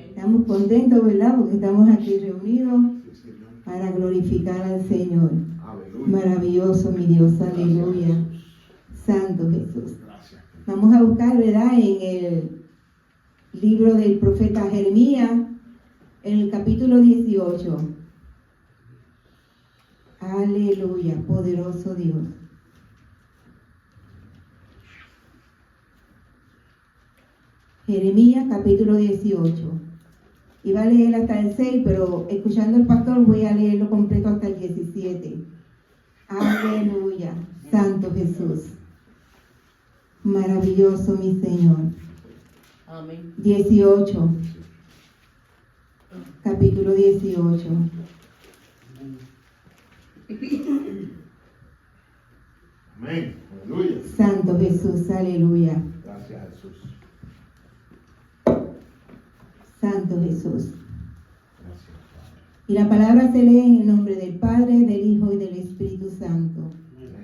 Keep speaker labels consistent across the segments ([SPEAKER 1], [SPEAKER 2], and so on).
[SPEAKER 1] Estamos contentos, ¿verdad? Porque estamos aquí reunidos para glorificar al Señor. Maravilloso, mi Dios, aleluya. Santo Jesús. Vamos a buscar, ¿verdad? En el libro del profeta Jeremías, en el capítulo 18. Aleluya, poderoso Dios. Jeremías, capítulo 18. Iba a leer hasta el 6, pero escuchando al pastor voy a leerlo completo hasta el 17. Aleluya, Santo Jesús. Maravilloso, mi Señor.
[SPEAKER 2] Amén.
[SPEAKER 1] 18. Capítulo 18.
[SPEAKER 3] Amén. Aleluya.
[SPEAKER 1] Santo Jesús, aleluya.
[SPEAKER 3] Gracias, Jesús.
[SPEAKER 1] Santo Jesús.
[SPEAKER 3] Gracias, Padre.
[SPEAKER 1] Y la palabra se lee en el nombre del Padre, del Hijo y del Espíritu Santo.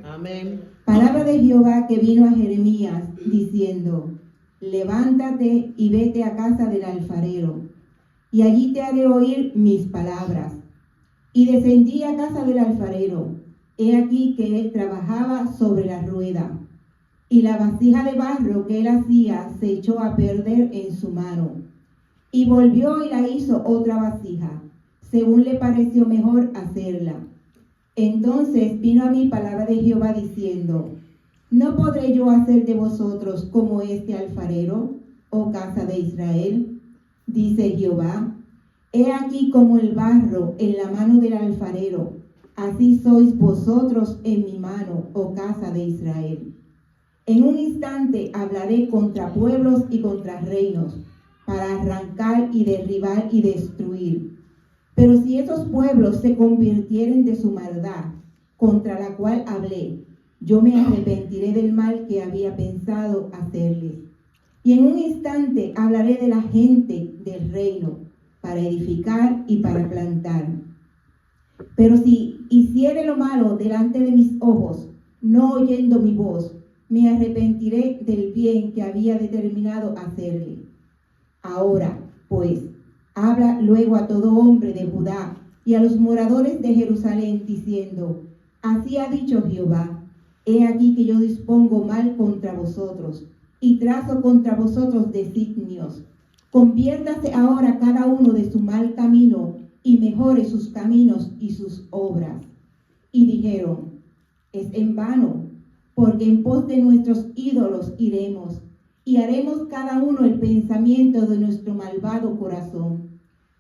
[SPEAKER 2] Amén.
[SPEAKER 1] Palabra de Jehová que vino a Jeremías diciendo: levántate y vete a casa del alfarero, y allí te haré oír mis palabras. Y descendí a casa del alfarero. He aquí que él trabajaba sobre la rueda, y la vasija de barro que él hacía se echó a perder en su mano. Y volvió y la hizo otra vasija, según le pareció mejor hacerla. Entonces vino a mí palabra de Jehová diciendo: ¿no podré yo hacer de vosotros como este alfarero, oh casa de Israel? Dice Jehová: he aquí como el barro en la mano del alfarero, así sois vosotros en mi mano, oh casa de Israel. En un instante hablaré contra pueblos y contra reinos, para arrancar y derribar y destruir. Pero si esos pueblos se convirtieren de su maldad, contra la cual hablé, yo me arrepentiré del mal que había pensado hacerles. Y en un instante hablaré de la gente del reino, para edificar y para plantar. Pero si hiciere lo malo delante de mis ojos, no oyendo mi voz, me arrepentiré del bien que había determinado hacerle. Ahora, pues, habla luego a todo hombre de Judá y a los moradores de Jerusalén, diciendo: así ha dicho Jehová: he aquí que yo dispongo mal contra vosotros, y trazo contra vosotros designios. Conviértase ahora cada uno de su mal camino, y mejore sus caminos y sus obras. Y dijeron: es en vano, porque en pos de nuestros ídolos iremos, y haremos cada uno el pensamiento de nuestro malvado corazón.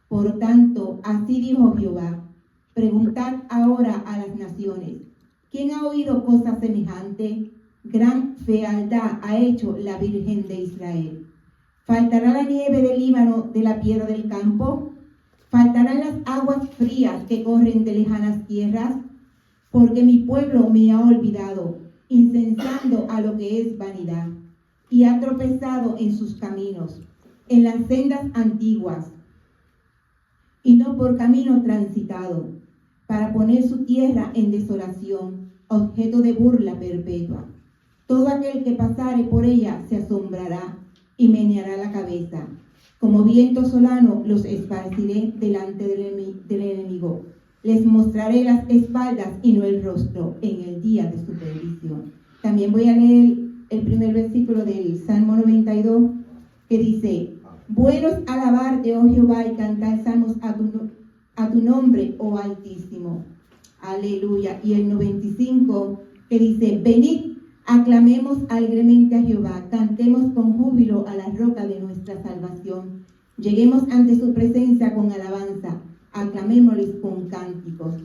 [SPEAKER 1] Por tanto, así dijo Jehová: preguntad ahora a las naciones, ¿quién ha oído cosa semejante? Gran fealdad ha hecho la Virgen de Israel. ¿Faltará la nieve del Líbano de la piedra del campo? ¿Faltarán las aguas frías que corren de lejanas tierras? Porque mi pueblo me ha olvidado, incensando a lo que es vanidad, y ha tropezado en sus caminos, en las sendas antiguas, y no por camino transitado, para poner su tierra en desolación, objeto de burla perpetua. Todo aquel que pasare por ella se asombrará y meneará la cabeza. Como viento solano los esparciré delante del enemigo. Les mostraré las espaldas y no el rostro en el día de su perdición. También voy a leer el primer versículo del Salmo 92, que dice: bueno es alabarte, oh Jehová, y cantar salmos a tu nombre, oh Altísimo. Aleluya. Y el 95, que dice: venid, aclamemos alegremente a Jehová, cantemos con júbilo a la roca de nuestra salvación. Lleguemos ante su presencia con alabanza, aclamémosles con cánticos.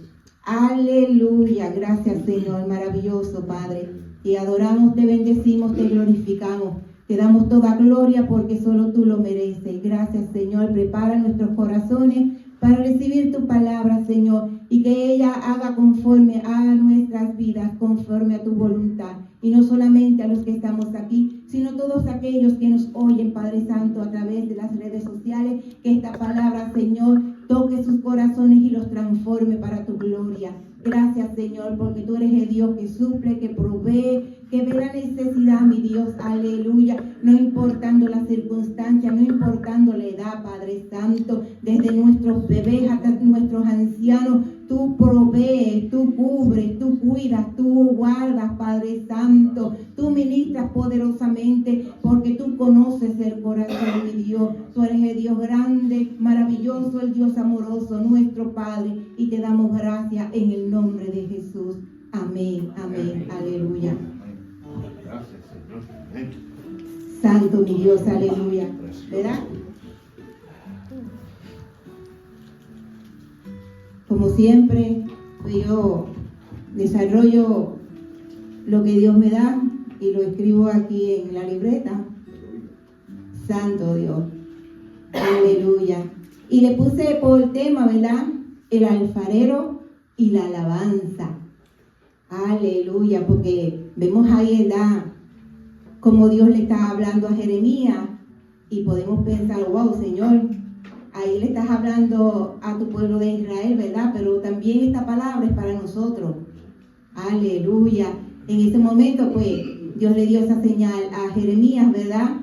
[SPEAKER 1] Aleluya. Gracias, Señor, maravilloso Padre. Te adoramos, te bendecimos, te glorificamos. Te damos toda gloria porque solo tú lo mereces. Gracias, Señor. Prepara nuestros corazones para recibir tu palabra, Señor, y que ella haga conforme a nuestras vidas, conforme a tu voluntad. Y no solamente a los que estamos aquí, sino todos aquellos que nos oyen, Padre Santo, a través de las redes sociales. Que esta palabra, Señor, toque toque sus corazones y los transforme para tu gloria. Gracias, Señor, porque tú eres el Dios que suple, que provee, que ve la necesidad, mi Dios, aleluya, no importando las circunstancias, no importando la edad, Padre Santo, desde nuestros bebés hasta nuestros ancianos, tú provees, tú cubres, tú cuidas, tú guardas, Padre Santo, tú ministras poderosamente, porque tú conoces el corazón, mi Dios, tú eres el Dios grande, maravilloso, el Dios amoroso, nuestro Padre, y te damos gracias en el nombre de Jesús. Amén, amén, aleluya.
[SPEAKER 3] Gracias, Señor. Amén.
[SPEAKER 1] Santo mi Dios, aleluya. ¿Verdad? Como siempre, pues yo desarrollo lo que Dios me da y lo escribo aquí en la libreta. Santo Dios. Aleluya. Y le puse por tema, ¿verdad? El alfarero y la alabanza. Aleluya, porque vemos ahí, ¿verdad?, como Dios le está hablando a Jeremías y podemos pensar, wow, Señor, ahí le estás hablando a tu pueblo de Israel, ¿verdad? Pero también esta palabra es para nosotros. Aleluya. En ese momento, pues, Dios le dio esa señal a Jeremías, ¿verdad?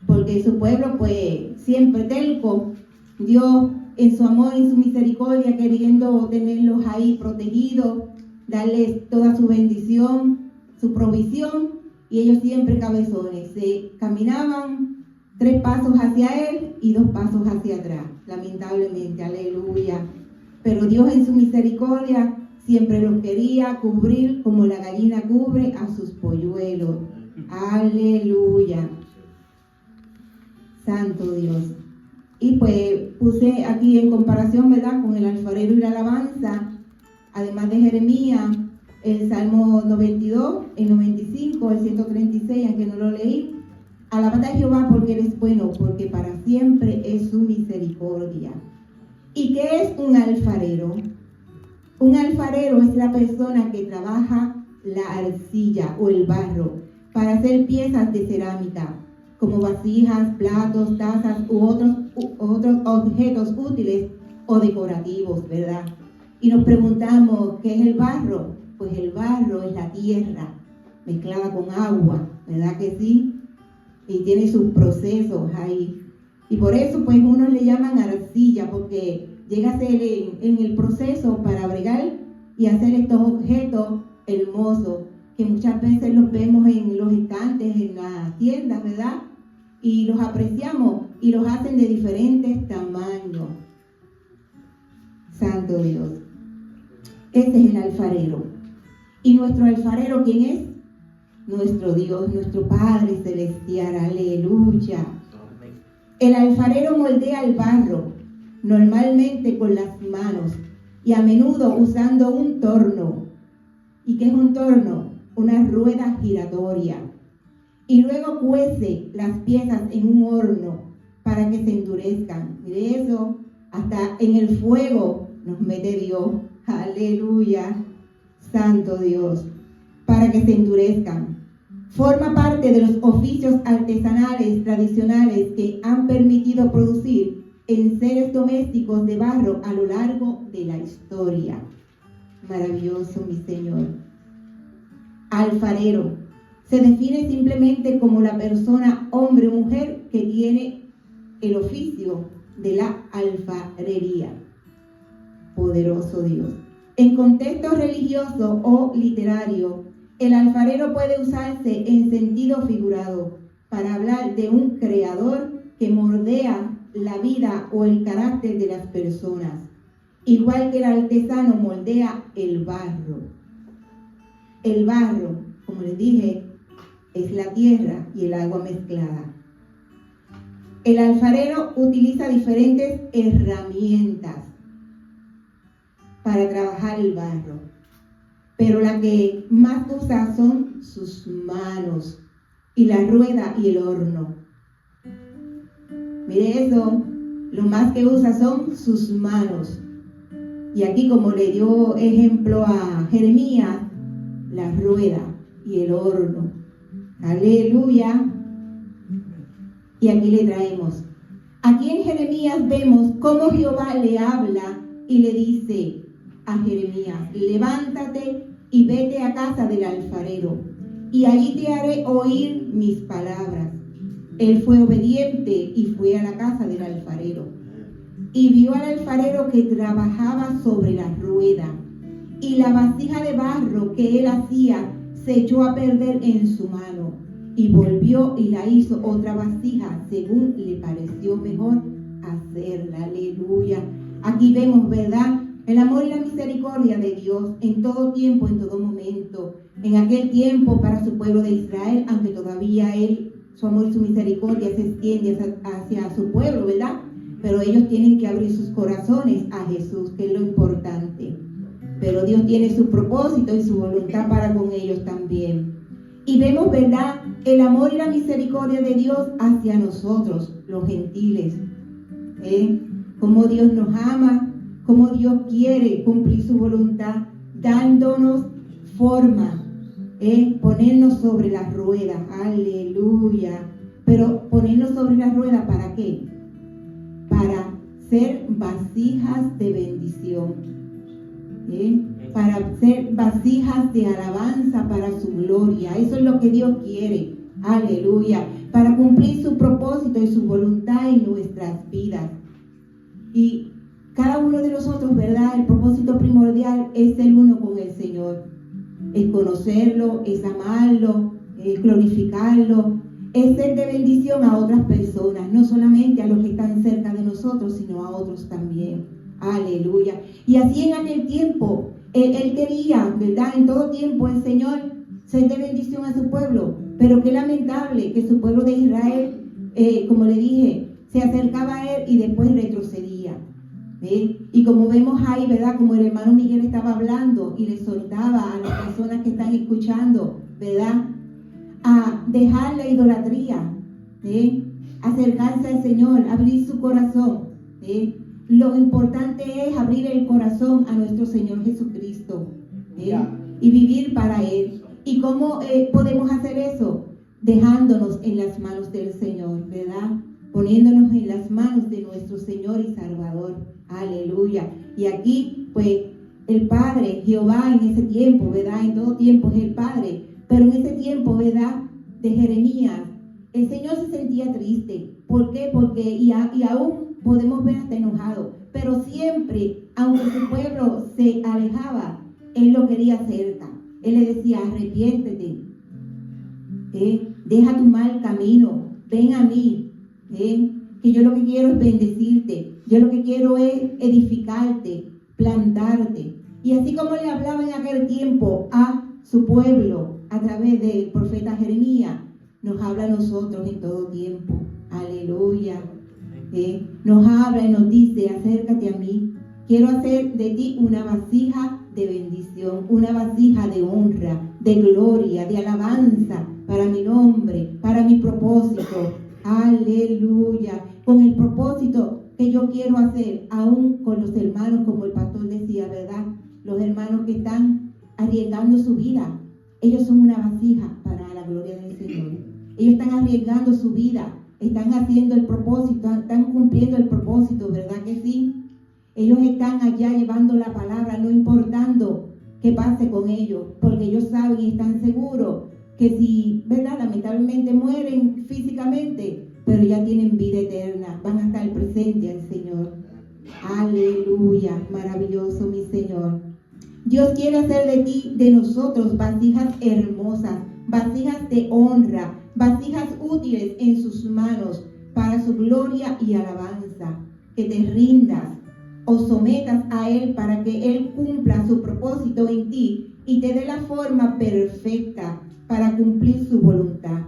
[SPEAKER 1] Porque su pueblo, pues, siempre terco, Dios en su amor y en su misericordia, queriendo tenerlos ahí protegidos, darles toda su bendición, su provisión, y ellos siempre cabezones, se caminaban 3 pasos hacia él y 2 pasos hacia atrás, lamentablemente, aleluya. Pero Dios en su misericordia siempre los quería cubrir como la gallina cubre a sus polluelos, aleluya. Santo Dios. Y pues puse aquí en comparación, ¿verdad?, con el alfarero y la alabanza, además de Jeremías, el Salmo 92, el 95, el 136, aunque no lo leí. Alabad a Jehová porque Él es bueno, porque para siempre es su misericordia. ¿Y qué es un alfarero? Un alfarero es la persona que trabaja la arcilla o el barro para hacer piezas de cerámica, como vasijas, platos, tazas u otros objetos útiles o decorativos, ¿verdad? Y nos preguntamos, ¿qué es el barro? Pues el barro es la tierra mezclada con agua, ¿verdad que sí? Y tiene sus procesos ahí. Y por eso, pues, unos le llaman arcilla, porque llega a ser en el proceso para bregar y hacer estos objetos hermosos, que muchas veces los vemos en los estantes, en las tiendas, ¿verdad? Y los apreciamos y los hacen de diferentes tamaños. Santo Dios. Ese es el alfarero. ¿Y nuestro alfarero quién es? Nuestro Dios, nuestro Padre Celestial, aleluya. El alfarero moldea el barro, normalmente con las manos, y a menudo usando un torno. ¿Y qué es un torno? Una rueda giratoria. Y luego cuece las piezas en un horno para que se endurezcan. Mire eso, hasta en el fuego nos mete Dios, aleluya. Santo Dios, para que se endurezcan. Forma parte de los oficios artesanales tradicionales que han permitido producir enseres domésticos de barro a lo largo de la historia. Maravilloso, mi Señor. Alfarero se define simplemente como la persona, hombre o mujer, que tiene el oficio de la alfarería. Poderoso Dios. En contexto religioso o literario, el alfarero puede usarse en sentido figurado para hablar de un creador que moldea la vida o el carácter de las personas, igual que el artesano moldea el barro. El barro, como les dije, es la tierra y el agua mezclada. El alfarero utiliza diferentes herramientas para trabajar el barro, pero la que más usa son sus manos y la rueda y el horno. Mire eso, lo más que usa son sus manos. Y aquí, como le dio ejemplo a Jeremías, la rueda y el horno. Aleluya. Y aquí le traemos. Aquí en Jeremías vemos cómo Jehová le habla y le dice a Jeremías: levántate y vete a casa del alfarero, y allí te haré oír mis palabras. Él fue obediente y fue a la casa del alfarero, y vio al alfarero que trabajaba sobre la rueda, y la vasija de barro que él hacía se echó a perder en su mano, y volvió y la hizo otra vasija según le pareció mejor hacerla. Aleluya. Aquí vemos, ¿verdad?, el amor y la misericordia de Dios en todo tiempo, en todo momento. En aquel tiempo para su pueblo de Israel, aunque todavía su amor y su misericordia se extiende hacia su pueblo, ¿verdad? Pero ellos tienen que abrir sus corazones a Jesús, que es lo importante. Pero Dios tiene su propósito y su voluntad para con ellos también. Y vemos, ¿verdad?, el amor y la misericordia de Dios hacia nosotros, los gentiles. Cómo Dios nos ama, cómo Dios quiere cumplir su voluntad, dándonos forma, ponernos sobre las ruedas. Aleluya. Pero ponernos sobre las ruedas, ¿para qué? Para ser vasijas de bendición, para ser vasijas de alabanza para su gloria. Eso es lo que Dios quiere. Aleluya. Para cumplir su propósito y su voluntad en nuestras vidas. Y cada uno de nosotros, ¿verdad?, el propósito primordial es ser uno con el Señor. Es conocerlo, es amarlo, es glorificarlo, es ser de bendición a otras personas, no solamente a los que están cerca de nosotros, sino a otros también. Aleluya. Y así en aquel tiempo, él quería, ¿verdad?, en todo tiempo el Señor ser de bendición a su pueblo. Pero qué lamentable que su pueblo de Israel, como le dije, se acercaba a él y después retrocedía. Y como vemos ahí, ¿verdad?, como el hermano Miguel estaba hablando y le soltaba a las personas que están escuchando, ¿verdad?, a dejar la idolatría, acercarse al Señor, abrir su corazón. Lo importante es abrir el corazón a nuestro Señor Jesucristo, y vivir para Él. ¿Y cómo podemos hacer eso? Dejándonos en las manos del Señor, ¿verdad? Poniéndonos en las manos de nuestro Señor y Salvador. Aleluya. Y aquí, pues, el Padre, Jehová en ese tiempo, ¿verdad? En todo tiempo es el Padre. Pero en ese tiempo, ¿verdad?, de Jeremías, el Señor se sentía triste. ¿Por qué? Porque, y aún podemos ver hasta enojado. Pero siempre, aunque su pueblo se alejaba, Él lo quería cerca. Él le decía: arrepiéntete, deja tu mal camino, ven a mí, que yo lo que quiero es bendecirte, yo lo que quiero es edificarte, plantarte. Y así como le hablaba en aquel tiempo a su pueblo a través del profeta Jeremías, nos habla a nosotros en todo tiempo. Aleluya. Nos habla y nos dice: acércate a mí, quiero hacer de ti una vasija de bendición, una vasija de honra, de gloria, de alabanza para mi nombre, para mi propósito. Aleluya. Con el propósito que yo quiero hacer, aún con los hermanos, como el pastor decía, ¿verdad? Los hermanos que están arriesgando su vida, ellos son una vasija para la gloria del Señor. Ellos están arriesgando su vida, están haciendo el propósito, están cumpliendo el propósito, ¿verdad que sí? Ellos están allá llevando la palabra, no importando qué pase con ellos, porque ellos saben y están seguros que si, ¿verdad?, lamentablemente mueren físicamente, pero ya tienen vida eterna, van a estar presentes al Señor. Aleluya, maravilloso mi Señor. Dios quiere hacer de ti, de nosotros, vasijas hermosas, vasijas de honra, vasijas útiles en sus manos para su gloria y alabanza. Que te rindas o sometas a Él para que Él cumpla su propósito en ti y te dé la forma perfecta para cumplir su voluntad.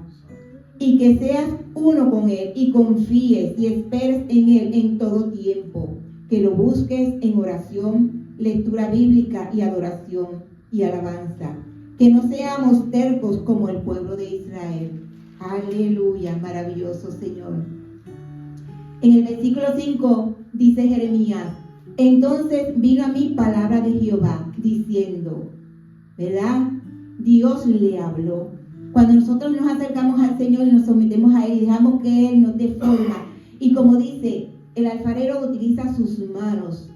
[SPEAKER 1] Y que seas uno con Él y confíes y esperes en Él en todo tiempo. Que lo busques en oración, lectura bíblica y adoración y alabanza. Que no seamos tercos como el pueblo de Israel. Aleluya, maravilloso Señor. En el versículo 5 dice Jeremías: entonces vino a mí palabra de Jehová, diciendo, ¿verdad? Dios le habló. Cuando nosotros nos acercamos al Señor y nos sometemos a Él y dejamos que Él nos dé forma Y como dice, el alfarero utiliza sus manos.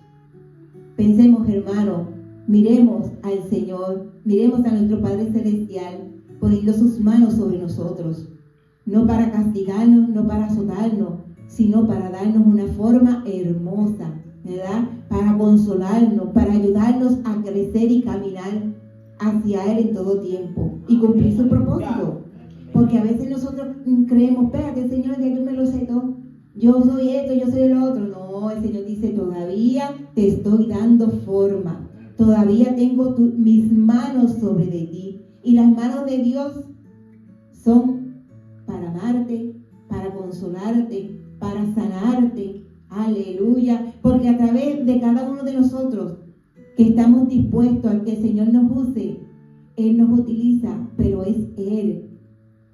[SPEAKER 1] Pensemos, hermano, miremos al Señor, miremos a nuestro Padre Celestial poniendo sus manos sobre nosotros. No para castigarnos, no para azotarnos, sino para darnos una forma hermosa, ¿verdad? Para consolarnos, para ayudarnos a crecer y caminar hacia Él en todo tiempo y cumplir su propósito. Porque a veces nosotros creemos, espérate, Señor, ya yo me lo sé todo. Yo soy esto, yo soy el otro. No, el Señor dice, todavía te estoy dando forma. Todavía tengo mis manos sobre de ti. Y las manos de Dios son para amarte, para consolarte, para sanarte. Aleluya. Porque a través de cada uno de nosotros que estamos dispuestos a que el Señor nos use, Él nos utiliza, pero es Él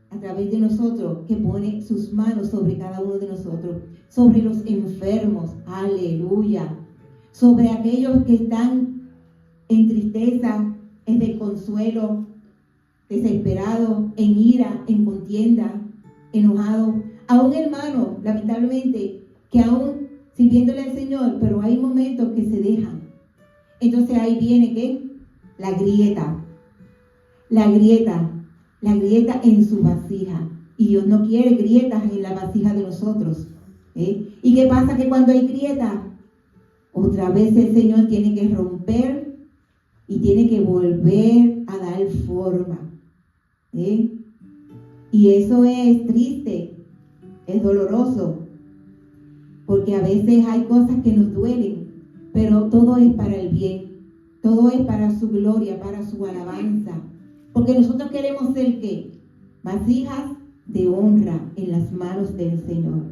[SPEAKER 1] a través de nosotros que pone sus manos sobre cada uno de nosotros, sobre los enfermos, aleluya, sobre aquellos que están en tristeza, en desconsuelo, desesperados, en ira, en contienda, enojados, aún hermanos, lamentablemente, que aún sirviéndole al Señor, pero hay momentos que se dejan. Entonces ahí viene ¿qué? La grieta en su vasija. Y Dios no quiere grietas en la vasija de nosotros. ¿Y qué pasa? Que cuando hay grieta, otra vez el Señor tiene que romper y tiene que volver a dar forma. Y eso es triste, es doloroso, porque a veces hay cosas que nos duelen, pero todo es para el bien, todo es para su gloria, para su alabanza. Porque nosotros queremos ser ¿qué? Vasijas de honra en las manos del Señor.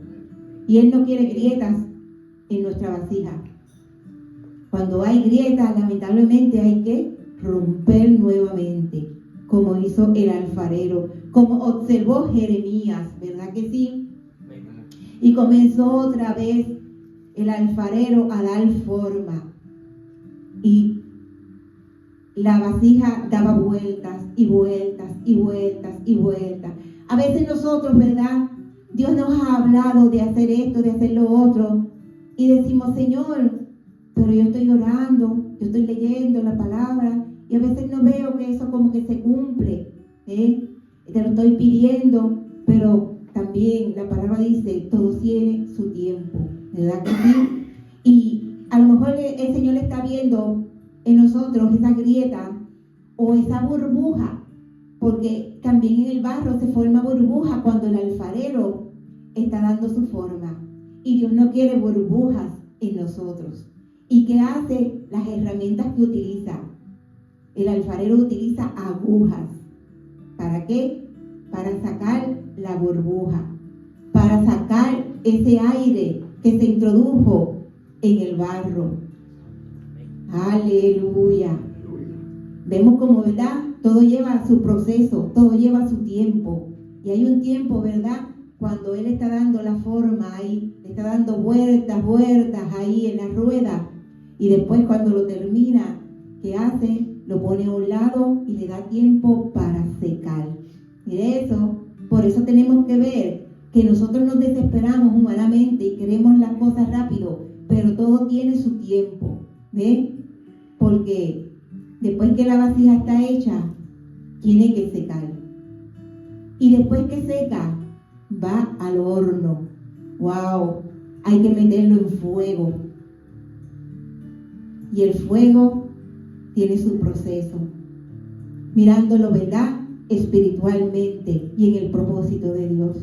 [SPEAKER 1] Y Él no quiere grietas en nuestra vasija. Cuando hay grietas, lamentablemente hay que romper nuevamente, como hizo el alfarero, como observó Jeremías, ¿verdad que sí? Y comenzó otra vez el alfarero a dar forma. Y la vasija daba vueltas y vueltas y vueltas y vueltas. A veces nosotros, ¿verdad? Dios nos ha hablado de hacer esto, de hacer lo otro. Y decimos, Señor, pero yo estoy orando, yo estoy leyendo la palabra. Y a veces no veo que eso como que se cumple. Te lo estoy pidiendo, pero también la palabra dice, todo tiene su tiempo. ¿Verdad que sí? Y a lo mejor el Señor está viendo en nosotros esa grieta o esa burbuja, porque también en el barro se forma burbuja cuando el alfarero está dando su forma. Y Dios no quiere burbujas en nosotros. ¿Y qué hace? Las herramientas que utiliza. El alfarero utiliza agujas. ¿Para qué? Para sacar la burbuja, para sacar ese aire que se introdujo en el barro. Aleluya. Vemos como, ¿verdad? Todo lleva su proceso, todo lleva su tiempo. Y hay un tiempo, ¿verdad? Cuando Él está dando la forma ahí, está dando vueltas ahí en la rueda. Y después cuando lo termina, ¿qué hace? Lo pone a un lado y le da tiempo para secar. Mire eso. Por eso tenemos que ver que nosotros nos desesperamos humanamente y queremos las cosas rápido, pero todo tiene su tiempo. ¿Ve? Porque después que la vasija está hecha, tiene que secar. Y después que seca, va al horno. ¡Wow! Hay que meterlo en fuego. Y el fuego tiene su proceso. Mirándolo, ¿verdad? Espiritualmente y en el propósito de Dios.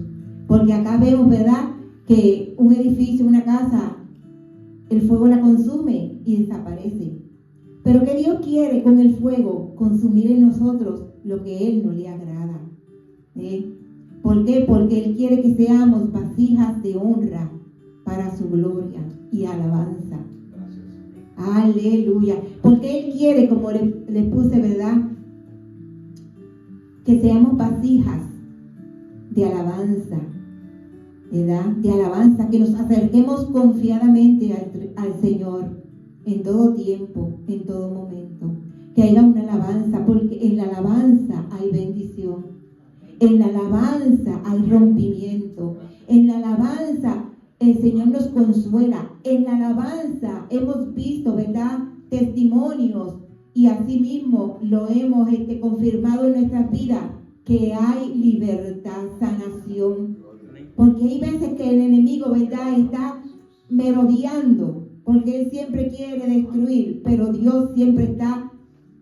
[SPEAKER 1] Porque acá vemos, ¿verdad? Que un edificio, una casa, el fuego la consume y desaparece. Pero que Dios quiere con el fuego consumir en nosotros lo que Él no le agrada. ¿Por qué? Porque Él quiere que seamos vasijas de honra para su gloria y alabanza. Aleluya. Porque Él quiere, como les puse, ¿verdad? Que seamos vasijas de alabanza, ¿verdad? De alabanza, que nos acerquemos confiadamente al Señor en todo tiempo, en todo momento. Que haya una alabanza, porque en la alabanza hay bendición. En la alabanza hay rompimiento. En la alabanza el Señor nos consuela. En la alabanza hemos visto, ¿verdad?, testimonios, y asimismo lo hemos confirmado en nuestras vidas, que hay libertad, sanación. Porque hay veces que el enemigo, ¿verdad?, está merodeando, porque él siempre quiere destruir, pero Dios siempre está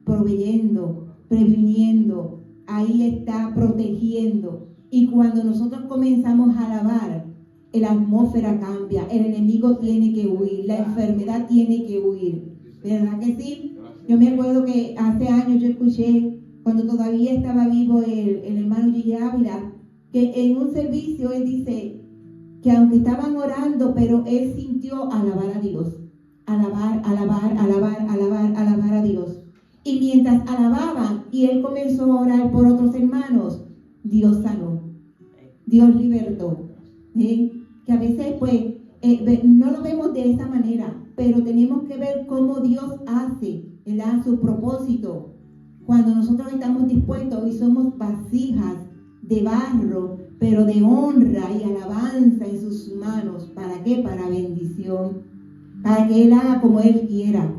[SPEAKER 1] proveyendo, previniendo, ahí está protegiendo. Y cuando nosotros comenzamos a alabar, la atmósfera cambia, el enemigo tiene que huir, la enfermedad tiene que huir, ¿verdad que sí? Yo me acuerdo que hace años yo escuché, cuando todavía estaba vivo el hermano Gigi Ávila, que en un servicio él dice que aunque estaban orando, pero él sintió alabar a Dios, alabar a Dios. Y mientras alababan y él comenzó a orar por otros hermanos, Dios sanó, Dios libertó. Que a veces pues no lo vemos de esa manera, pero tenemos que ver cómo Dios hace, ¿verdad?, su propósito. Cuando nosotros estamos dispuestos y somos vasijas de barro, pero de honra y alabanza en sus manos. ¿Para qué? Para bendición, para que Él haga como Él quiera.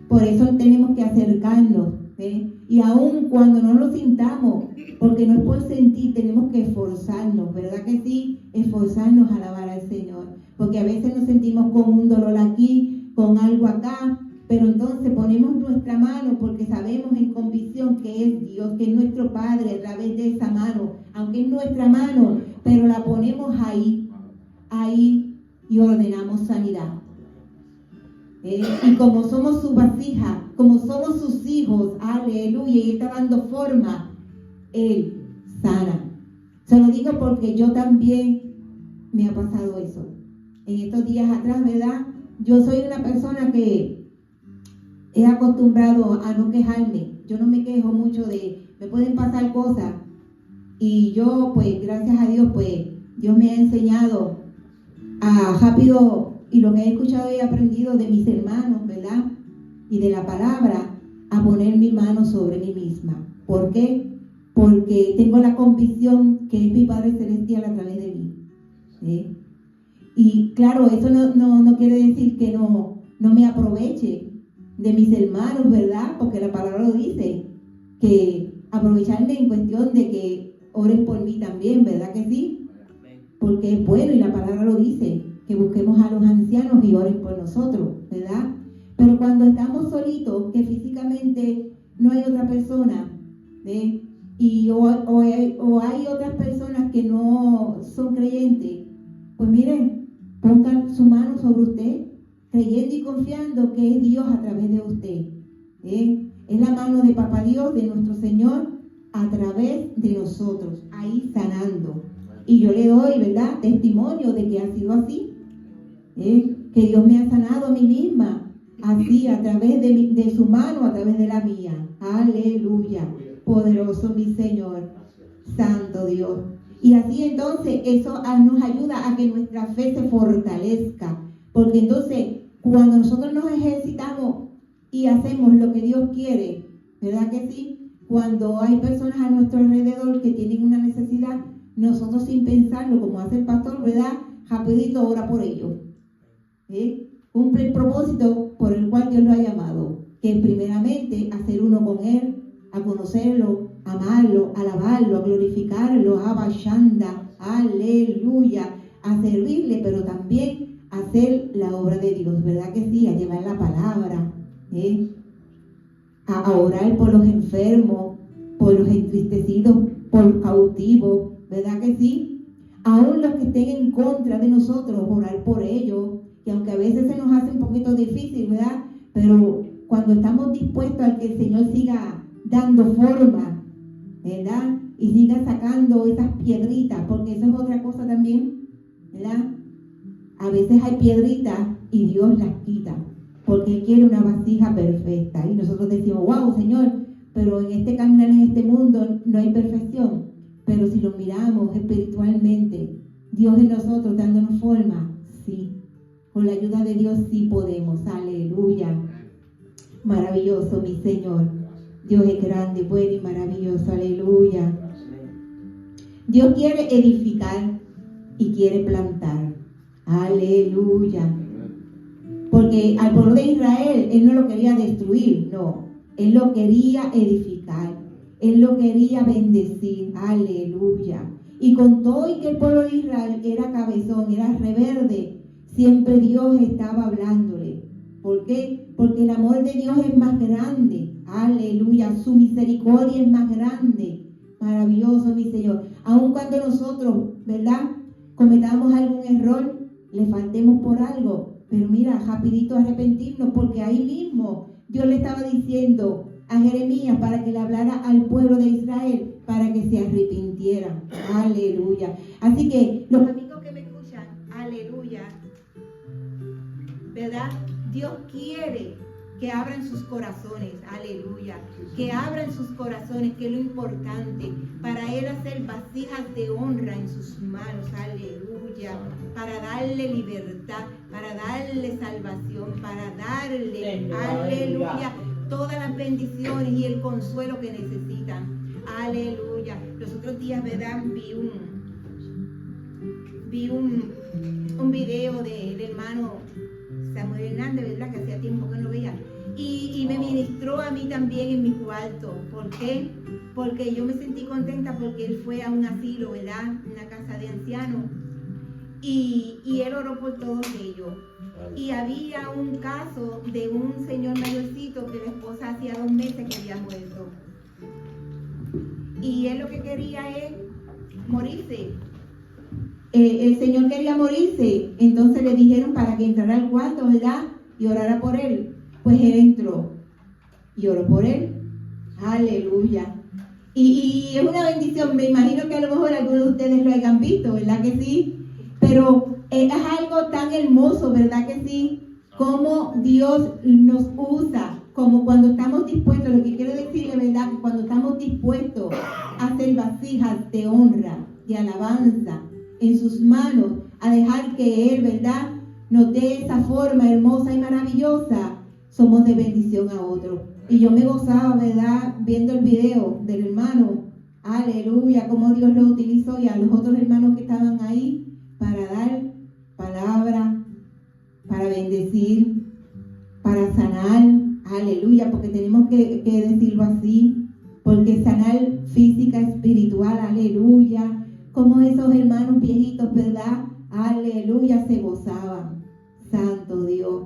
[SPEAKER 1] Por eso tenemos que acercarnos, y aun cuando no lo sintamos, porque no es por sentir, tenemos que esforzarnos, ¿verdad que sí? Esforzarnos a alabar al Señor, porque a veces nos sentimos con un dolor aquí, con algo acá, pero entonces ponemos nuestra mano porque sabemos en convicción que es Dios, que es nuestro Padre a través de esa mano, aunque es nuestra mano, pero la ponemos ahí y ordenamos sanidad. Y como somos su vasija, como somos sus hijos, aleluya, y Él está dando forma, Él sana. Se lo digo porque yo también me ha pasado eso. En estos días atrás, ¿verdad? Yo soy una persona que he acostumbrado a no quejarme. Yo no me quejo mucho me pueden pasar cosas. Y yo, pues, gracias a Dios, pues, Dios me ha enseñado a rápido, y lo que he escuchado y aprendido de mis hermanos, ¿verdad?, y de la palabra, a poner mi mano sobre mí misma. ¿Por qué? Porque tengo la convicción que es mi Padre Celestial a través de mí. Y claro, eso no quiere decir que no me aproveche de mis hermanos, ¿verdad? Porque la palabra lo dice, que aprovecharme en cuestión de que oren por mí también, ¿verdad que sí? Porque es bueno y la palabra lo dice, que busquemos a los ancianos y oren por nosotros, ¿verdad? Pero cuando estamos solitos, que físicamente no hay otra persona, y o hay otras personas que no son creyentes, pues miren, pongan su mano sobre usted, creyendo y confiando que es Dios a través de usted. Es la mano de Papá Dios, de nuestro Señor, a través de nosotros, ahí sanando. Y yo le doy, ¿verdad?, testimonio de que ha sido así. Que Dios me ha sanado a mí misma, así, a través de su mano, a través de la mía. Aleluya. Poderoso mi Señor, santo Dios. Y así entonces eso nos ayuda a que nuestra fe se fortalezca. Porque entonces, cuando nosotros nos ejercitamos y hacemos lo que Dios quiere, ¿verdad que sí? Cuando hay personas a nuestro alrededor que tienen una necesidad, nosotros sin pensarlo, como hace el pastor, ¿verdad?, rapidito ora por ellos. Cumple el propósito por el cual Dios lo ha llamado, que es primeramente hacer uno con Él, a conocerlo, a amarlo, a alabarlo, a glorificarlo, a Bashanda, aleluya, a servirle, pero también a hacer la obra de Dios, ¿verdad que sí? A llevar la palabra, a orar por los enfermos, por los entristecidos, por los cautivos, ¿verdad que sí? Aún los que estén en contra de nosotros, orar por ellos, que aunque a veces se nos hace un poquito difícil, ¿verdad? Pero cuando estamos dispuestos a que el Señor siga dando forma, ¿verdad?, y siga sacando esas piedritas, porque eso es otra cosa también, ¿verdad? A veces hay piedritas y Dios las quita, porque Él quiere una vasija perfecta. Y nosotros decimos, wow, Señor, pero en este caminar, en este mundo, no hay perfección. Pero si lo miramos espiritualmente, Dios en nosotros dándonos forma, sí. Con la ayuda de Dios sí podemos. Aleluya. Maravilloso, mi Señor. Dios es grande, bueno y maravilloso. Aleluya. Dios quiere edificar y quiere plantar. Aleluya. Porque al pueblo de Israel, Él no lo quería destruir, no. Él lo quería edificar. Él lo quería bendecir. Aleluya. Y con todo y que el pueblo de Israel era cabezón, era reverde, siempre Dios estaba hablándole. ¿Por qué? Porque el amor de Dios es más grande. Aleluya. Su misericordia es más grande. Maravilloso, mi Señor. Aun cuando nosotros, ¿verdad?, cometamos algún error, le faltemos por algo. Pero mira, rapidito arrepentirnos, porque ahí mismo Dios le estaba diciendo a Jeremías para que le hablara al pueblo de Israel, para que se arrepintieran. Aleluya. Así que los amigos que me escuchan, aleluya, ¿verdad? Dios quiere que abran sus corazones, aleluya, que abran sus corazones, que es lo importante, para Él hacer vasijas de honra en sus manos, aleluya, para darle libertad, para darle salvación, para darle, aleluya, todas las bendiciones y el consuelo que necesitan, aleluya. Los otros días, ¿verdad?, vi un video del hermano Samuel Hernández, ¿verdad?, que hacía tiempo que no veía, y me ministró a mí también en mi cuarto. ¿Por qué? Porque yo me sentí contenta porque él fue a un asilo, ¿verdad?, una casa de ancianos, y él oró por todos ellos. Y había un caso de un señor mayorcito que la esposa hacía 2 meses que había muerto, y él lo que quería es morirse. El señor quería morirse, entonces le dijeron para que entrara al cuarto, ¿verdad?, y orara por él. Pues él entró y oró por él. Aleluya. Y es una bendición. Me imagino que a lo mejor algunos de ustedes lo hayan visto, ¿verdad que sí? Pero es algo tan hermoso, ¿verdad que sí? Cómo Dios nos usa, como cuando estamos dispuestos. Lo que quiero decirle, ¿verdad?, que cuando estamos dispuestos a hacer vasijas de honra, de alabanza en sus manos, a dejar que Él, ¿verdad?, nos dé esa forma hermosa y maravillosa, somos de bendición a otros. Y yo me gozaba, ¿verdad?, viendo el video del hermano, aleluya, cómo Dios lo utilizó, y a los otros hermanos que estaban ahí para dar palabra, para bendecir, para sanar, aleluya, porque tenemos que decirlo así, porque sanar física, espiritual, aleluya, como esos hermanos viejitos, ¿verdad?, aleluya, se gozaban. Santo Dios.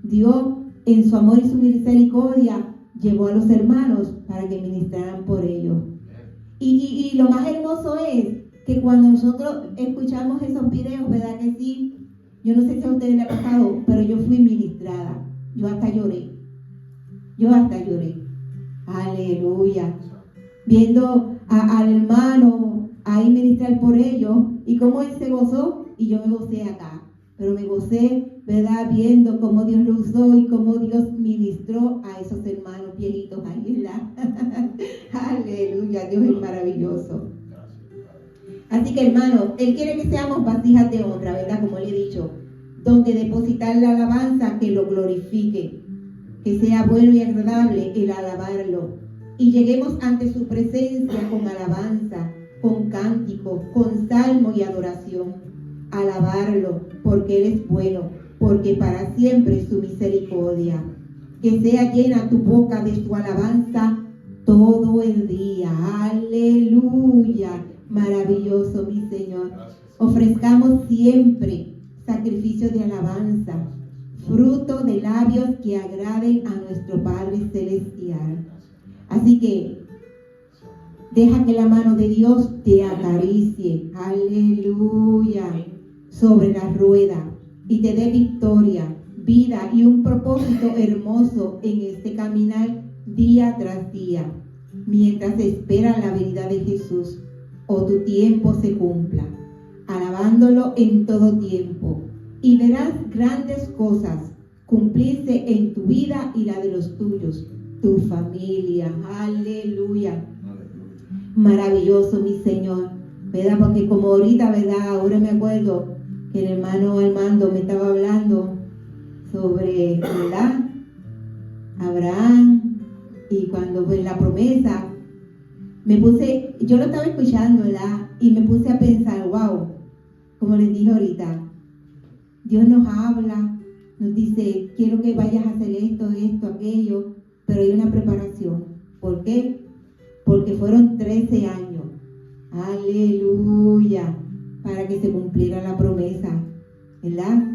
[SPEAKER 1] Dios, en su amor y su misericordia, llevó a los hermanos para que ministraran por ellos. Y lo más hermoso es que cuando nosotros escuchamos esos videos, ¿verdad que sí? Yo no sé si a ustedes les ha pasado, pero yo fui ministrada. Yo hasta lloré. Aleluya. Viendo al hermano ahí ministrar por ellos, y cómo él se gozó, y yo me gocé acá. Pero me gocé, ¿verdad?, viendo cómo Dios lo usó y cómo Dios ministró a esos hermanos viejitos ahí, ¿verdad? Aleluya, Dios es maravilloso. Así que, hermano, Él quiere que seamos vasijas de honra, ¿verdad?, como le he dicho, donde depositar la alabanza que lo glorifique, que sea bueno y agradable el alabarlo, y lleguemos ante su presencia con alabanza, con cántico, con salmo y adoración. Alabarlo, porque Él es bueno, porque para siempre es su misericordia. Que sea llena tu boca de su alabanza todo el día. Aleluya. Maravilloso, mi Señor. Ofrezcamos siempre sacrificios de alabanza, fruto de labios que agraden a nuestro Padre Celestial. Así que deja que la mano de Dios te acaricie, aleluya, sobre la rueda, y te dé victoria, vida y un propósito hermoso en este caminar día tras día, mientras espera la venida de Jesús o tu tiempo se cumpla, alabándolo en todo tiempo, y verás grandes cosas cumplirse en tu vida y la de los tuyos, tu familia, aleluya. Maravilloso, mi Señor, ¿verdad? Porque como ahorita, ¿verdad?, ahora me acuerdo que el hermano Armando me estaba hablando sobre, ¿verdad?, Abraham, y cuando fue la promesa, yo lo estaba escuchando, ¿verdad?, y me puse a pensar, wow, como les dije ahorita, Dios nos habla, nos dice, quiero que vayas a hacer esto, esto, aquello, pero hay una preparación. ¿Por qué? Porque fueron 13 años. Aleluya. Para que se cumpliera la promesa, ¿verdad?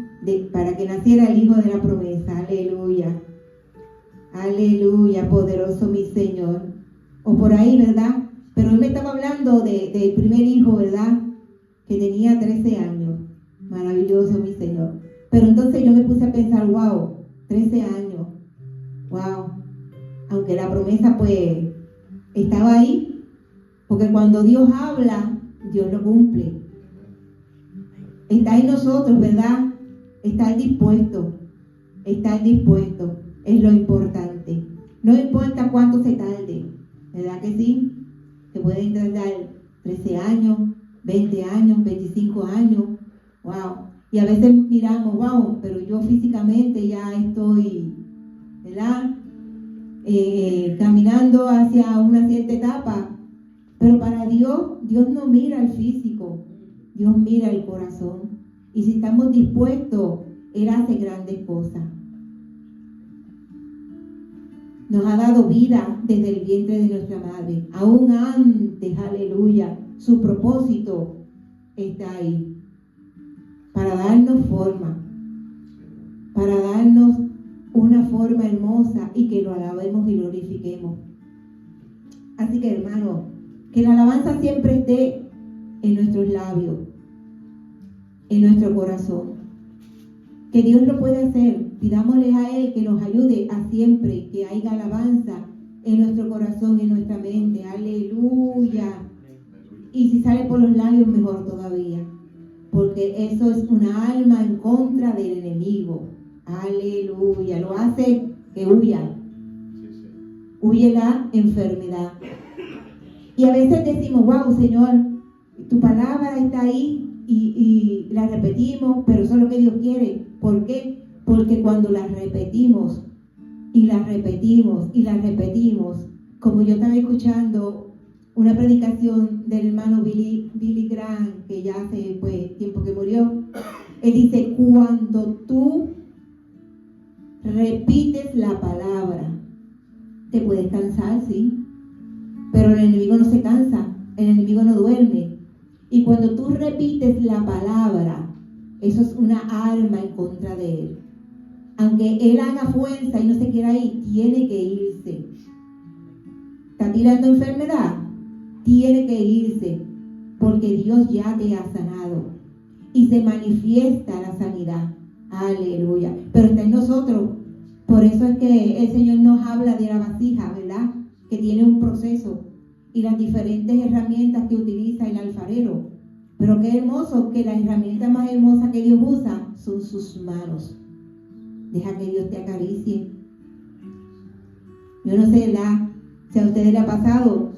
[SPEAKER 1] Para que naciera el hijo de la promesa. Aleluya. Aleluya, poderoso mi Señor. O por ahí, ¿verdad? Pero él me estaba hablando del primer hijo, ¿verdad? Que tenía 13 años. Maravilloso mi Señor. Pero entonces yo me puse a pensar, wow, 13 años. Wow. Aunque la promesa pues estaba ahí. Porque cuando Dios habla, Dios lo cumple. Está en nosotros, ¿verdad? Estar dispuesto. Estar dispuesto es lo importante. No importa cuánto se tarde, ¿verdad que sí? Se pueden tardar 13 años, 20 años, 25 años. Wow. Y a veces miramos, wow, pero yo físicamente ya estoy, ¿verdad? Caminando hacia una cierta etapa. Pero para Dios, Dios no mira el físico, Dios mira el corazón. Y si estamos dispuestos, Él hace grandes cosas. Nos ha dado vida desde el vientre de nuestra madre. Aún antes, aleluya, su propósito está ahí. Para darnos forma. Para darnos una forma hermosa y que lo alabemos y glorifiquemos. Así que, hermano, que la alabanza siempre esté en nuestros labios, en nuestro corazón. Que Dios lo puede hacer. Pidámosle a Él que nos ayude a siempre que haya alabanza en nuestro corazón, en nuestra mente. Aleluya. Y si sale por los labios, mejor todavía. Porque eso es una alma en contra del enemigo. Aleluya. Lo hace que huya. Huye la enfermedad. Y a veces decimos, wow, Señor, tu palabra está ahí y la repetimos, pero eso es lo que Dios quiere. ¿Por qué? Porque cuando la repetimos y la repetimos y la repetimos, como yo estaba escuchando una predicación del hermano Billy Graham, que ya hace pues tiempo que murió, él dice, cuando tú repites la palabra, te puedes cansar, sí, pero el enemigo no se cansa, el enemigo no duerme. Y cuando tú repites la palabra, eso es una arma en contra de él. Aunque él haga fuerza y no se quiera ir, tiene que irse. ¿Está tirando enfermedad? Tiene que irse, porque Dios ya te ha sanado. Y se manifiesta la sanidad. Aleluya. Pero está en nosotros. Por eso es que el Señor nos habla de la vasija, ¿verdad? Que tiene un proceso y las diferentes herramientas que utiliza el alfarero. Pero qué hermoso que la herramienta más hermosa que Dios usa son sus manos. Deja que Dios te acaricie. Yo no sé, ¿verdad? Si a ustedes les ha pasado,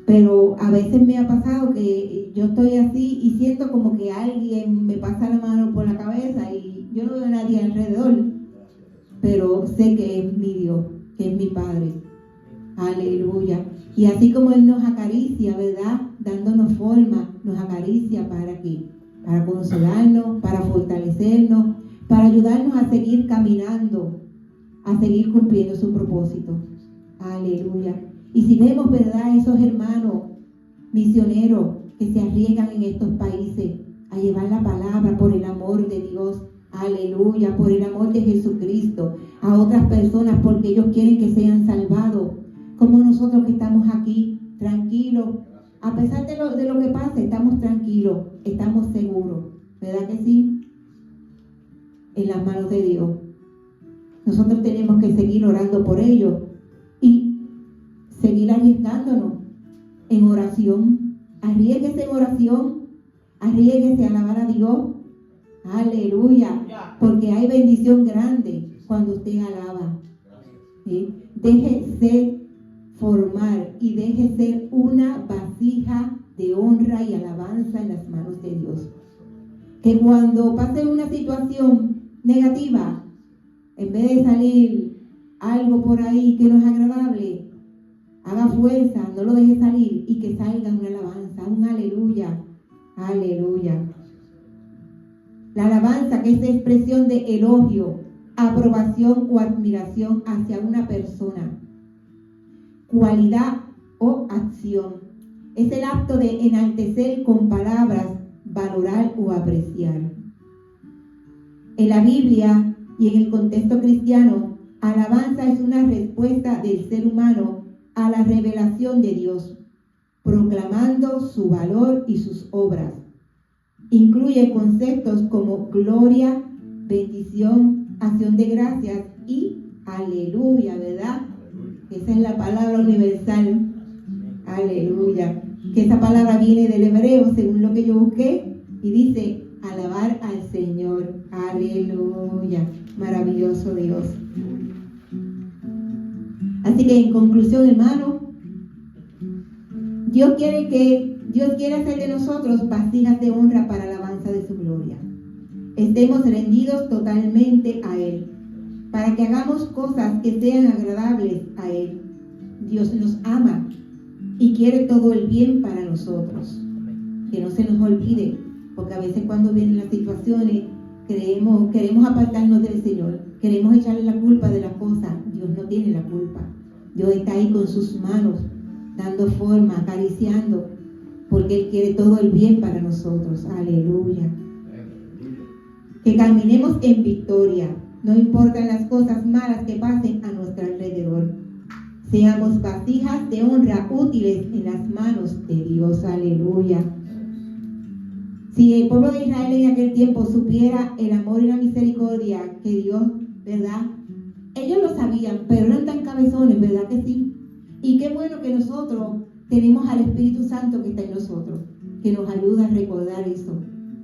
[SPEAKER 1] pero a veces me ha pasado que yo estoy así y siento como que alguien me pasa la mano por la cabeza y yo no veo a nadie alrededor, pero sé que es mi Dios, que es mi Padre. Aleluya. Y así como Él nos acaricia, ¿verdad? Dándonos forma, nos acaricia ¿para qué? Para consolarnos, para fortalecernos, para ayudarnos a seguir caminando, a seguir cumpliendo su propósito. Aleluya. Y si vemos, ¿verdad? Esos hermanos misioneros que se arriesgan en estos países a llevar la palabra por el amor de Dios. Aleluya. Por el amor de Jesucristo a otras personas porque ellos quieren que sean salvados. Como nosotros que estamos aquí, tranquilos, a pesar de lo que pase, estamos tranquilos, estamos seguros, ¿verdad que sí? En las manos de Dios. Nosotros tenemos que seguir orando por ellos y seguir arriesgándonos en oración. Arriésguese en oración, arriésguese a alabar a Dios. Aleluya, porque hay bendición grande cuando usted alaba. ¿Sí? Déjese formar y deje ser una vasija de honra y alabanza en las manos de Dios. Que cuando pase una situación negativa, en vez de salir algo por ahí que no es agradable, haga fuerza, no lo deje salir y que salga una alabanza, un aleluya, aleluya. La alabanza, que es expresión de elogio, aprobación o admiración hacia una persona, cualidad o acción. Es el acto de enaltecer con palabras, valorar o apreciar. En la Biblia y en el contexto cristiano, alabanza es una respuesta del ser humano a la revelación de Dios, proclamando su valor y sus obras. Incluye conceptos como gloria, bendición, acción de gracias y aleluya, ¿verdad? Esa es la palabra universal. Aleluya. Que esa palabra viene del hebreo, según lo que yo busqué, y dice alabar al Señor. Aleluya. Maravilloso Dios. Así que en conclusión, hermano, Dios quiere hacer de nosotros vasijas de honra para la alabanza de su gloria. Estemos rendidos totalmente a Él, para que hagamos cosas que sean agradables a Él. Dios nos ama y quiere todo el bien para nosotros. Que no se nos olvide, porque a veces cuando vienen las situaciones queremos apartarnos del Señor, queremos echarle la culpa de las cosas. Dios no tiene la culpa. Dios está ahí con sus manos, dando forma, acariciando, porque Él quiere todo el bien para nosotros. Aleluya. Que caminemos en victoria, no importan las cosas malas que pasen a nuestro alrededor. Seamos vasijas de honra útiles en las manos de Dios. Aleluya. Si el pueblo de Israel en aquel tiempo supiera el amor y la misericordia que Dios, ¿verdad? Ellos lo sabían, pero eran tan cabezones, ¿verdad que sí? Y qué bueno que nosotros tenemos al Espíritu Santo que está en nosotros, que nos ayuda a recordar eso.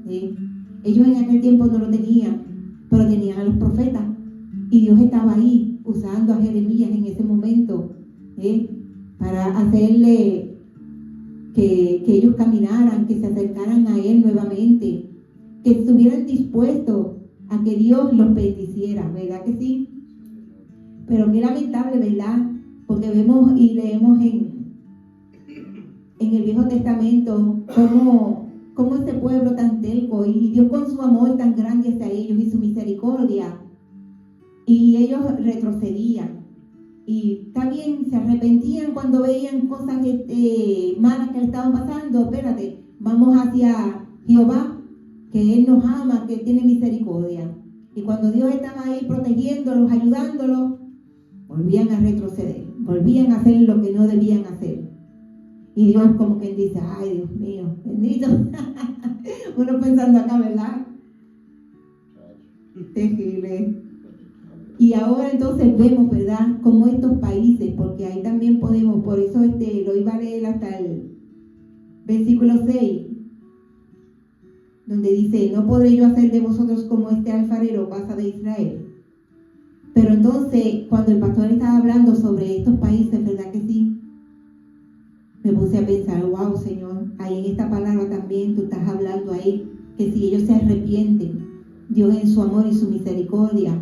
[SPEAKER 1] Ellos en aquel tiempo no lo tenían, pero tenían a los profetas. Y Dios estaba ahí usando a Jeremías en ese momento para hacerle que ellos caminaran, que se acercaran a Él nuevamente, que estuvieran dispuestos a que Dios los bendiciera, ¿verdad que sí? Pero qué lamentable, ¿verdad? Porque vemos y leemos en el Viejo Testamento cómo este pueblo tan terco, y Dios con su amor tan grande hacia ellos y su misericordia, y ellos retrocedían. Y también se arrepentían cuando veían cosas malas que le estaban pasando. Espérate, vamos hacia Jehová, que Él nos ama, que tiene misericordia. Y cuando Dios estaba ahí protegiéndolos, ayudándolos, volvían a retroceder, volvían a hacer lo que no debían hacer. Y Dios como que dice, ay Dios mío, bendito. Uno pensando acá, ¿verdad? Terrible. Y ahora entonces vemos, ¿verdad?, como estos países, porque ahí también podemos, por eso lo iba a leer hasta el versículo 6, donde dice, no podré yo hacer de vosotros como este alfarero, casa de Israel. Pero entonces, cuando el pastor estaba hablando sobre estos países, ¿verdad que sí? Me puse a pensar, wow, Señor, ahí en esta palabra también tú estás hablando ahí, que si ellos se arrepienten, Dios en su amor y su misericordia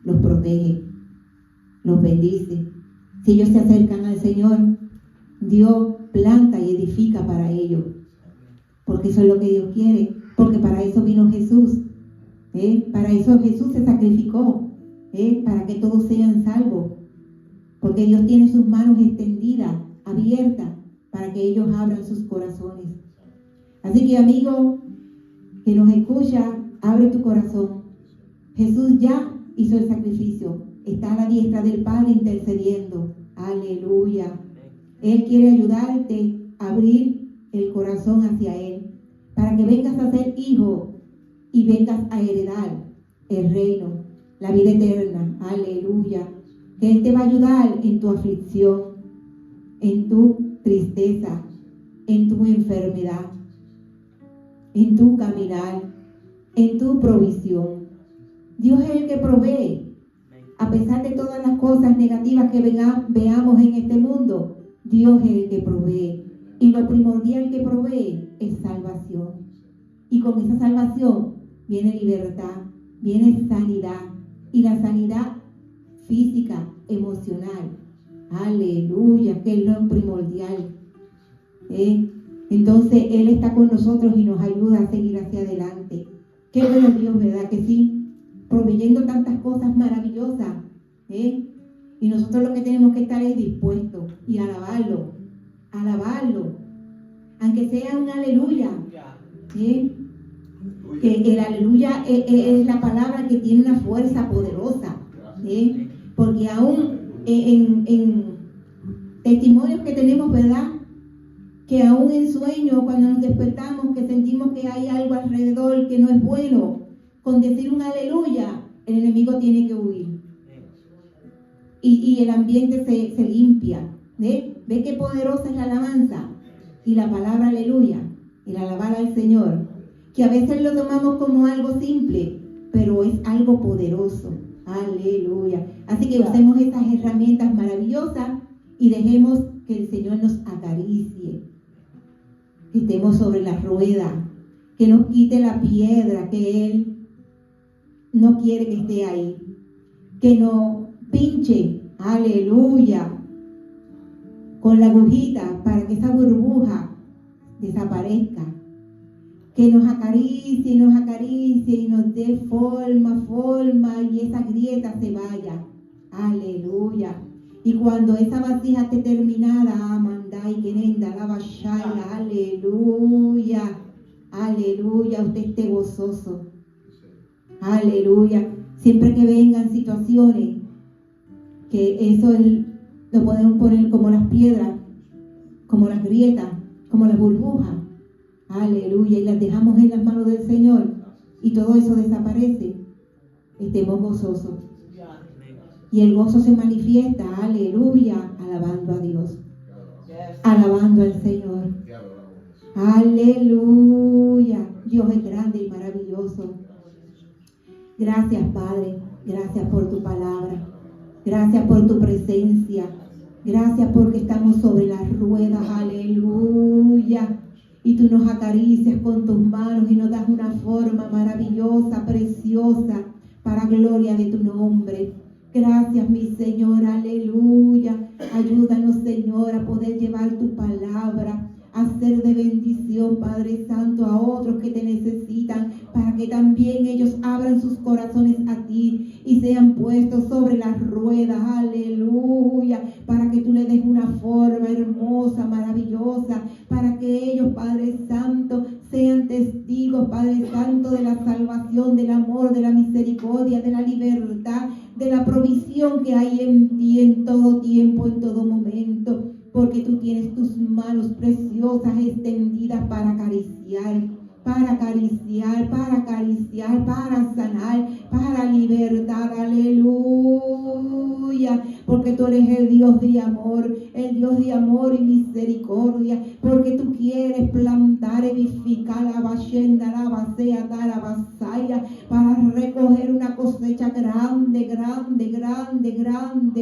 [SPEAKER 1] los protege, los bendice. Si ellos se acercan al Señor, Dios planta y edifica para ellos, porque eso es lo que Dios quiere, porque para eso vino Jesús, para eso Jesús se sacrificó, para que todos sean salvos, porque Dios tiene sus manos extendidas, abiertas, para que ellos abran sus corazones. Así que, amigo que nos escucha, abre tu corazón. Jesús ya hizo el sacrificio, está a la diestra del Padre intercediendo. Aleluya. Él quiere ayudarte a abrir el corazón hacia Él, para que vengas a ser hijo y vengas a heredar el reino, la vida eterna. Aleluya. Que Él te va a ayudar en tu aflicción, en tu tristeza, en tu enfermedad, en tu caminar, en tu provisión. Dios es el que provee. A pesar de todas las cosas negativas que veamos en este mundo, Dios es el que provee. Y lo primordial que provee es salvación. Y con esa salvación viene libertad, viene sanidad. Y la sanidad física, emocional. Aleluya, que es lo primordial. Entonces Él está con nosotros y nos ayuda a seguir hacia adelante. Qué bueno Dios, ¿verdad que sí? Proveyendo tantas cosas maravillosas, ¿eh? Y nosotros lo que tenemos que estar es dispuestos y alabarlo, aunque sea un aleluya, ¿eh? Que el aleluya es la palabra que tiene una fuerza poderosa, ¿eh? Porque aún en testimonios que tenemos, ¿verdad? Que aún en sueños, cuando nos despertamos, que sentimos que hay algo alrededor que no es bueno, con decir un aleluya, el enemigo tiene que huir. Y el ambiente se limpia. ¿Ve qué poderosa es la alabanza? Y la palabra aleluya, el alabar al Señor, que a veces lo tomamos como algo simple, pero es algo poderoso. Aleluya. Así que usemos estas herramientas maravillosas y dejemos que el Señor nos acaricie. Que estemos sobre la rueda, que nos quite la piedra que Él no quiere que esté ahí, que nos pinche, aleluya, con la agujita para que esa burbuja desaparezca, que nos acaricie y nos dé forma y esa grieta se vaya, aleluya. Y cuando esa vasija esté terminada, amanda y querenda la vashaya, aleluya, aleluya, usted esté gozoso, aleluya. Siempre que vengan situaciones, que eso lo podemos poner como las piedras, como las grietas, como las burbujas, aleluya, y las dejamos en las manos del Señor, y todo eso desaparece, estemos gozosos. Y el gozo se manifiesta, aleluya, alabando a Dios, alabando al Señor, aleluya. Dios es grande y maravilloso. Gracias, Padre, gracias por tu palabra, gracias por tu presencia, gracias porque estamos sobre las ruedas, aleluya. Y tú nos acaricias con tus manos y nos das una forma maravillosa, preciosa, para gloria de tu nombre. Gracias, mi Señor, aleluya. Ayúdanos, Señor, a poder llevar tu palabra, a ser de bendición, Padre Santo, a otros que te necesitan, para que también ellos abran sus corazones a ti y sean puestos sobre las ruedas, aleluya, para que tú le des una forma hermosa, maravillosa, para que ellos, Padre Santo, sean testigos, Padre Santo, de la salvación, del amor, de la misericordia, de la libertad, de la provisión que hay en ti en todo tiempo, en todo momento, porque tú tienes tus manos preciosas extendidas para acariciar, para sanar, para libertar, aleluya, porque tú eres el Dios de amor y misericordia, porque tú quieres plantar, edificar la vallenda, la basea, la vasaya, para recoger una cosecha grande,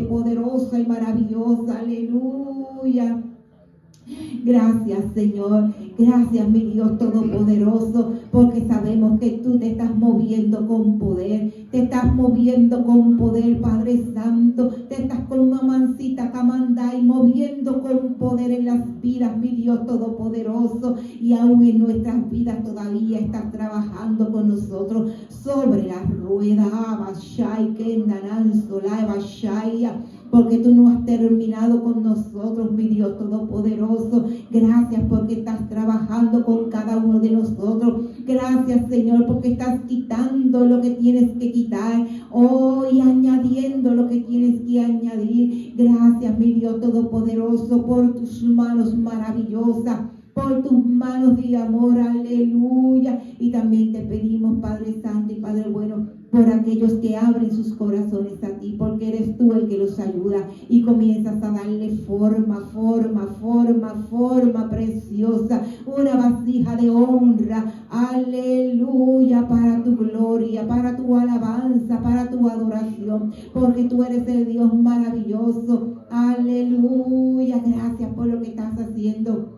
[SPEAKER 1] poderosa y maravillosa, aleluya. Gracias, Señor, gracias, mi Dios todopoderoso, porque sabemos que tú te estás moviendo con poder, Padre Santo, te estás con una mancita camandai moviendo con poder en las vidas, mi Dios todopoderoso, y aún en nuestras vidas todavía estás trabajando con nosotros sobre la rueda, porque tú no has terminado con nosotros, mi Dios todopoderoso. Gracias porque estás trabajando con cada uno de nosotros. Gracias, Señor, porque estás quitando lo que tienes que quitar, y añadiendo lo que tienes que añadir. Gracias, mi Dios todopoderoso, por tus manos maravillosas, por tus manos de amor, aleluya. Y también te pedimos, Padre Santo y Padre bueno, por aquellos que abren sus corazones a ti, porque eres tú el que los ayuda y comienzas a darle forma preciosa, una vasija de honra, aleluya, para tu gloria, para tu alabanza, para tu adoración, porque tú eres el Dios maravilloso, aleluya. Gracias por lo que estás haciendo.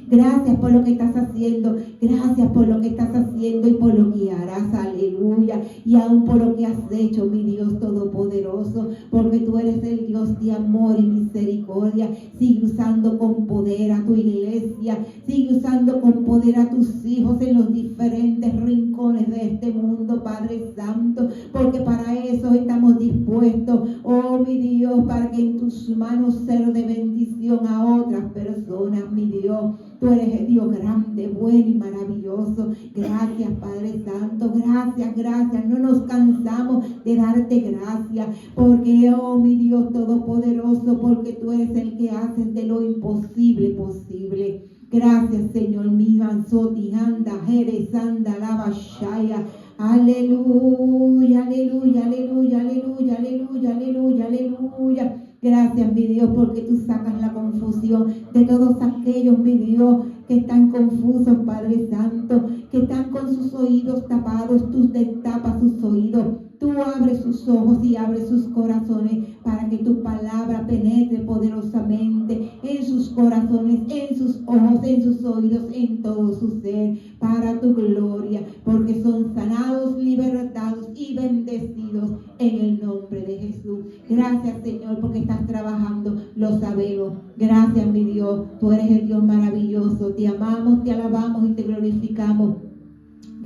[SPEAKER 1] Gracias por lo que estás haciendo, gracias por lo que estás haciendo y por lo que harás, aleluya, y aún por lo que has hecho, mi Dios todopoderoso, porque tú eres el Dios de amor y misericordia. Sigue usando con poder a tu iglesia, sigue usando con poder a tus hijos en los diferentes rincones de este mundo, Padre Santo, porque para eso estamos dispuestos, oh mi Dios, para que en tus manos ser de bendición a otras personas, mi Dios. Tú eres el Dios grande, bueno y maravilloso. Gracias, Padre Santo, gracias, gracias. No nos cansamos de darte gracias, porque, oh mi Dios Todopoderoso, porque tú eres el que haces de lo imposible posible. Gracias, Señor mío, Ansoti, Anda, Jerez, Anda, Lava, Shaya. Aleluya, aleluya, aleluya, aleluya, aleluya, aleluya, aleluya. Gracias, mi Dios, porque tú sacas la confusión de todos aquellos, mi Dios, que están confusos, Padre Santo, que están con sus oídos tapados. Tú destapas sus oídos. Tú abres sus ojos y abres sus corazones para que tu palabra penetre poderosamente en sus corazones, en sus ojos, en sus oídos, en todo su ser, para tu gloria, porque son sanados, libertados y bendecidos en el nombre de Jesús. Gracias, Señor, porque estás trabajando, lo sabemos. Gracias, mi Dios, tú eres el Dios maravilloso. Te amamos, te alabamos y te glorificamos.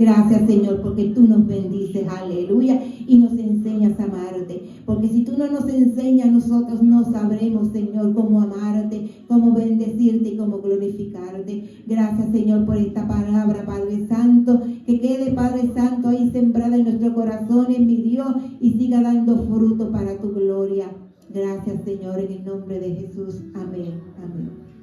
[SPEAKER 1] Gracias, Señor, porque tú nos bendices, aleluya, y nos enseñas a amarte. Porque si tú no nos enseñas, nosotros no sabremos, Señor, cómo amarte, cómo bendecirte y cómo glorificarte. Gracias, Señor, por esta palabra, Padre Santo, que quede, Padre Santo, ahí sembrada en nuestros corazones, mi Dios, y siga dando fruto para tu gloria. Gracias, Señor, en el nombre de Jesús. Amén. Amén.